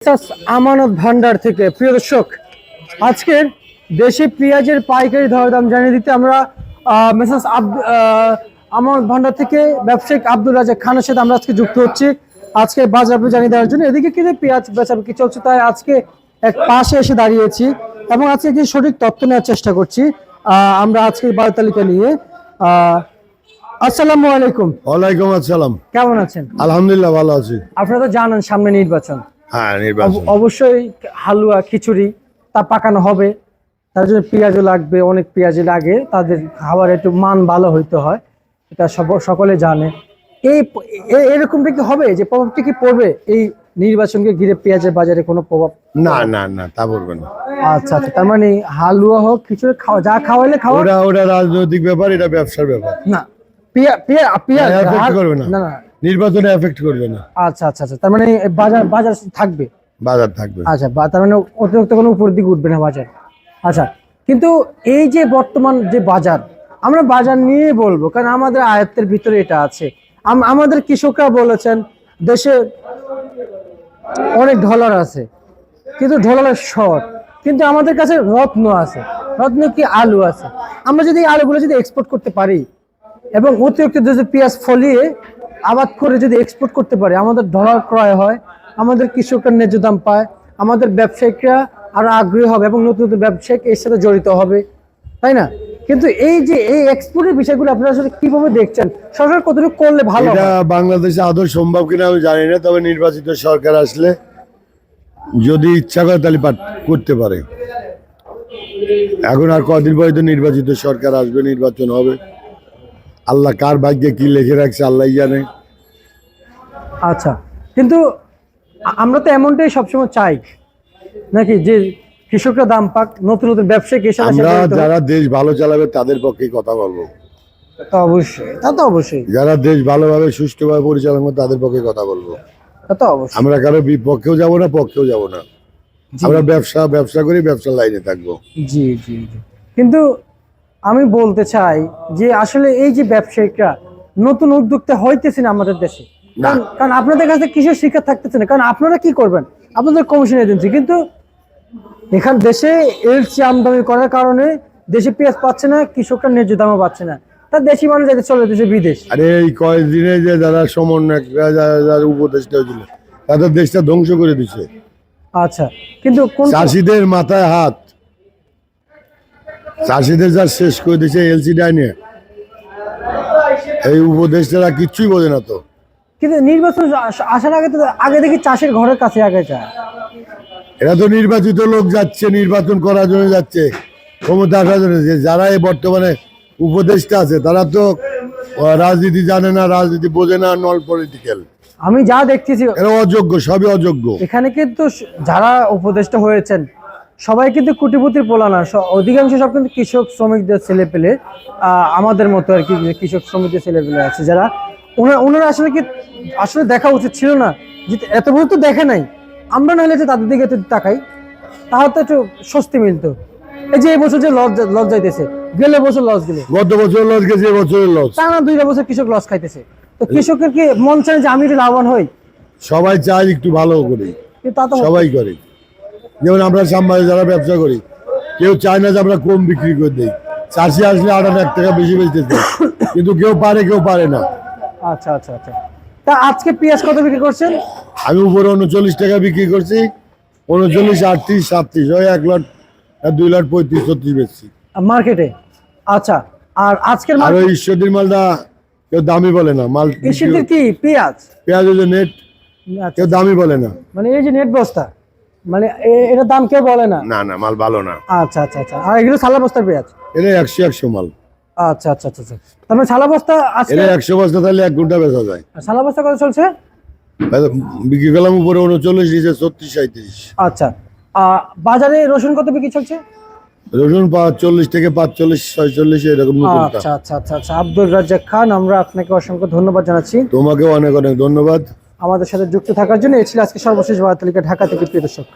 আমানত ভান্ডার থেকে প্রিয় দর্শক, আজকের দেশি পেঁয়াজের পাইকারি দরদাম জানিয়ে দিতে আমরা মেসার্স আমানত ভান্ডার থেকে ব্যবসায়িক আব্দুল রাজাক খানের সাথে আমরা আজকে যুক্ত হচ্ছি আজকে বাজার জানিয়ে দেওয়ার জন্য। এদিকে কিন্তু পেঁয়াজ বেচাবে কি চলছে তাই আজকে এক পাশে এসে দাঁড়িয়েছি এবং আজকে কি সঠিক তথ্য নেওয়ার চেষ্টা করছি। আমরা আজকের বাজার তালিকা নিয়ে আসসালামু আলাইকুম। ওয়ালাইকুম আসসালাম। কেমন আছেন? আলহামদুলিল্লাহ ভালো আছি। আপনারা তো জানেন সামনে নির্বাচন, হ্যাঁ নির্বাচন অবশ্যই হালুয়া খিচুড়ি তা পাকানো হবে, তার জন্য পেঁয়াজও লাগবে, অনেক পেঁয়াজই লাগে, তাদের খাবার একটু মান ভালো হইতে হয়, এটা সকলে জানে। এরকমটা কি হবে যে প্রভাবটা কি পড়বে এই নির্বাচনকে ঘিরে পেঁয়াজের বাজারে কোনো প্রভাব? না না না তা বলবেন না। আচ্ছা আচ্ছা, তার মানে হালুয়া হোক খিচুড়ি খাওয়া যা খাওয়াইলে খাওয়া, ওটা রাজনৈতিক ব্যাপার, এটা ব্যবসার ব্যাপার। না পেঁয়াজ এফেক্ট করবে না, না নির্বাচনে এফেক্ট করবে না। আচ্ছা আচ্ছা আচ্ছা, তার মানে বাজার থাকবে, বাজার থাকবে। আচ্ছা, তার মানে অতিরিক্ত কোনো উপর দিকে উঠবে না বাজার। আচ্ছা, কিন্তু এই যে বর্তমান যে বাজার, আমরা বাজার নিয়ে বলবো কারণ আমাদের আয়ত্তের ভিতরে এটা আছে। আমাদের কৃষকরা বলেছেন দেশে অনেক ডলার আছে কিন্তু ডলারের শর্ট, কিন্তু আমাদের কাছে রত্ন আছে। রত্ন কি? আলু আছে। আমরা যদি আলুগুলো যদি এক্সপোর্ট করতে পারি এবং অতিরিক্ত যদি পেঁয়াজ ফলিয়ে আবাদ করে যদি এক্সপোর্ট করতে পারি, আমাদের ডলার ক্রয় হয়, আমাদের কৃষকরা ন্যায্য দাম পায়, আমাদের ব্যবসায়িকরা আরো আগ্রহী হবে এবং নতুন নতুন ব্যবসায়িক এর সাথে জড়িত হবে, তাই না? কিন্তু এই যে এই এক্সপোর্টের বিষয়গুলো আপনারা আসলে কিভাবে দেখছেন? সরকার কতটুকু করলে ভালো? এটা বাংলাদেশে আদৌ সম্ভব কিনা আমি জানি না, তবে নির্বাচিত সরকার আসলে যদি ইচ্ছা করে তাহলে করতে পারে। এখন আর কদিন পরে তো নির্বাচিত সরকার আসবে, নির্বাচন হবে, আল্লাহ কার ভাগ্যে কি লিখে রাখছে আল্লাহ জানে। আচ্ছা, কিন্তু আমরা তো এমনটাই সবসময় চাই নাকি যে কৃষকরা দাম পাক, নতুন নতুন ব্যবসায়িক এসে আমরা যারা দেশ ভালো চালাবে তাদের পক্ষে কথা বলবো। তা অবশ্যই, তা তো অবশ্যই, যারা দেশ ভালোভাবে সুষ্ঠুভাবে পরিচালনা করে তাদের পক্ষে কথা বলবো। তা তো অবশ্যই। আমরা কারো বিপক্ষেও যাব না, পক্ষেও যাব না। আমরা ব্যবসা করি, ব্যবসার লাইনে থাকবো। জি জি জি, কিন্তু আমি বলতে চাই যে আসলে এই যে ব্যবসায়িকরা নতুন উদ্যোক্তা হইতেছে না আমাদের দেশে, কারণ আপনাদের কাছে কৃষক শিক্ষা থাকতেছে না। কারণ আপনারা কি করবেন? আপনাদের কমিশন এজেন্সি, কিন্তু এখান দেশে এলসি আমদানি করার কারণে দেশে পেঁয়াজ পাচ্ছে না, কৃষকরা ন্যায্য দামও পাচ্ছে না, তার দেশি মানুষ যাতে চলে যেতেছে বিদেশ। আরে এই কয়েকদিনে যে যারা সমন্বয়করা যারা উপদেষ্টা হয়েছিল তাদের দেশটা ধ্বংস করে দিচ্ছে। আচ্ছা, কিন্তু চাষিদের মাথায় হাত, চাষিদের যা শেষ করে দিচ্ছে এলসি ডাইনে, এই উপদেষ্টারা কিচ্ছুই বোঝে না তো। কিন্তু নির্বাচন আসার আগে তো আগে দেখি চাষের ঘরের কাছে আগে যায়। এরা তো নির্বাচিত লোক যাচ্ছে, নির্বাচন করার জন্য যাচ্ছে, ক্ষমতা আসার জন্য। যারা এই বর্তমানে উপদেষ্টা আছে তারা তো রাজনীতি জানে না, রাজনীতি বোঝে না, নল পলিটিক্যাল। আমি যা দেখতেছি এরা অযোগ্য, সবই অযোগ্য। এখানে কিন্তু যারা উপদেষ্টা হয়েছেন সবাই কিন্তু কোটিপতির পোলা না, অধিকাংশ সব কিন্তু কৃষক শ্রমিকদের ছেলে পেলে, আমাদের মতো আর কি কৃষক শ্রমিকদের ছেলে পেলে আছে যারা, ওনারা আসলে কি আসলে দেখা উচিত ছিল না? যে এত বড় তো দেখে নাই, আমরা নাহলে যে তাদের দিকে তাকাই তাহলে তো একটু স্বস্তি মিলতো। এই যে এবছর যে লস যাইতেছে, গেলে বছর লস গেলে, গত বছর লস গেছে, এবছরের লস, টানা 2 বছর কৃষক লস খাইতেছে। তো কৃষকের কি মন চায় যে আমি একটু লাভবান হই? সবাই চায় একটু ভালো করি, তা তো সবাই করে। যেমন আমরা সামনে যারা ব্যবসা করি, কেউ চায় না যে আমরা কম বিক্রি করে দিই। চাষি আসলে 1 টাকা বেশি বেচতে চাই, কিন্তু কেউ পারে কেউ পারে না। আচ্ছা আচ্ছা আচ্ছা, তা আজকে পেঁয়াজ কত বিক্রি করছেন? আমি উপরে 39 টাকা বিক্রি করছি, 39, 38, 37, ওই 1 লট 2 লট 35, 36 বেচছি মার্কেটে। আচ্ছা, আর আজকের আর ওই ঈশ্বরদীর মালটা কেউ দামি বলে না। মাল ঈশ্বরদীর কি পেঁয়াজ হচ্ছে নেট, কেউ দামি বলে না। মানে এই যে নেট বস্তা, মানে এটার দাম কেউ বলে না? না না, মাল ভালো না। আচ্ছা আচ্ছা আচ্ছা, আর এগুলো সালা বস্তার পেঁয়াজ? এটা 100 মাল। আচ্ছা আচ্ছা আচ্ছা, তার মানে সালা বস্তা আছে। এটা 100 বস্তা তাহলে 1 ঘন্টা বেচা যায়। সালা বস্তা কত চলছে? বিক্রি করলাম উপরে 39, নিচে 36, 37। আচ্ছা, বাজারে রসুন কত বিক্রি চলছে? রসুন 40 থেকে 45, 46 এরকম। আচ্ছা আচ্ছা আচ্ছা আচ্ছা, আব্দুল রাজ্জাক খান, আমরা আপনাকে অসংখ্য ধন্যবাদ জানাচ্ছি। তোমাকে অনেক অনেক ধন্যবাদ আমাদের সাথে যুক্ত থাকার জন্য। এই ছিল আজকে সর্বশেষ বাজার তালিকা ঢাকা থেকে, প্রিয় দর্শক।